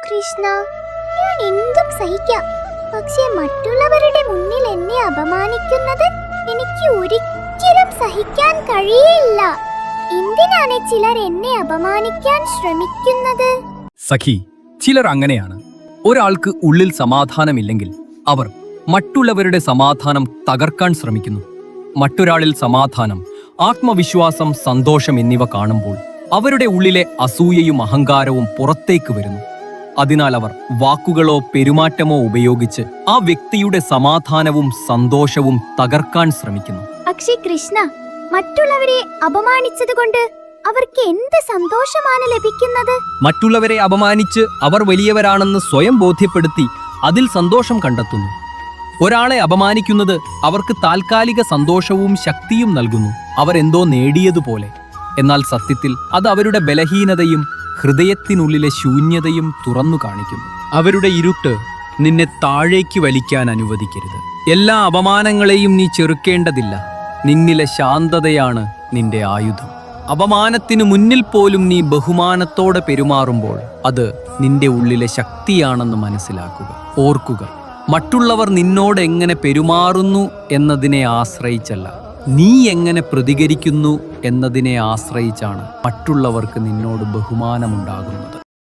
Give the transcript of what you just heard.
കൃഷ്ണ, ഞാൻ എന്തും സഹിക്കാം. പക്ഷേ മറ്റുള്ളവരുടെ മുന്നിൽ എന്നെ അപമാനിക്കുന്നത് എനിക്ക് ഒരിക്കലും സഹിക്കാൻ കഴിയില്ല. എന്തിനാണ് ചിലർ എന്നെ അപമാനിക്കാൻ ശ്രമിക്കുന്നത്? സഖി, ചിലർ അങ്ങനെയാണ്. ഒരാൾക്ക് ഉള്ളിൽ സമാധാനമില്ലെങ്കിൽ അവർ മറ്റുള്ളവരുടെ സമാധാനം തകർക്കാൻ ശ്രമിക്കുന്നു. മറ്റൊരാളിൽ സമാധാനം, ആത്മവിശ്വാസം, സന്തോഷം എന്നിവ കാണുമ്പോൾ അവരുടെ ഉള്ളിലെ അസൂയയും അഹങ്കാരവും പുറത്തേക്ക് വരുന്നു. അതിനാൽ അവർ വാക്കുകളോ പെരുമാറ്റമോ ഉപയോഗിച്ച് ആ വ്യക്തിയുടെ സമാധാനവും സന്തോഷവും തകർക്കാൻ ശ്രമിക്കുന്നു. പക്ഷേ കൃഷ്ണ, മറ്റുള്ളവരെ അപമാനിച്ചതുകൊണ്ട് അവർക്ക് എന്ത് സന്തോഷമാണ് ലഭിക്കുന്നത്? മറ്റുള്ളവരെ അപമാനിച്ച് അവർ വലിയവരാണെന്ന് സ്വയം ബോധ്യപ്പെടുത്തി അതിൽ സന്തോഷം കണ്ടെത്തുന്നു. ഒരാളെ അപമാനിക്കുന്നത് അവർക്ക് താൽക്കാലിക സന്തോഷവും ശക്തിയും നൽകുന്നു, അവരെന്തോ നേടിയതുപോലെ. എന്നാൽ സത്യത്തിൽ അത് അവരുടെ ബലഹീനതയും ഹൃദയത്തിനുള്ളിലെ ശൂന്യതയും തുറന്നു കാണിക്കുന്നു. അവരുടെ ഇരുട്ട് നിന്നെ താഴേക്ക് വലിക്കാൻ അനുവദിക്കരുത്. എല്ലാ അപമാനങ്ങളെയും നീ ചെറുക്കേണ്ടതില്ല. നിന്നിലെ ശാന്തതയാണ് നിന്റെ ആയുധം. അപമാനത്തിനു മുന്നിൽ പോലും നീ ബഹുമാനത്തോടെ പെരുമാറുമ്പോൾ അത് നിന്റെ ഉള്ളിലെ ശക്തിയാണെന്ന് മനസ്സിലാക്കുക. ഓർക്കുക, മറ്റുള്ളവർ നിന്നോട് എങ്ങനെ പെരുമാറുന്നു എന്നതിനെ ആശ്രയിച്ചല്ല, നീ എങ്ങനെ പ്രതികരിക്കുന്നു എന്നതിനെ ആശ്രയിച്ചാണ് മറ്റുള്ളവർക്ക് നിന്നോട് ബഹുമാനമുണ്ടാകുന്നത്.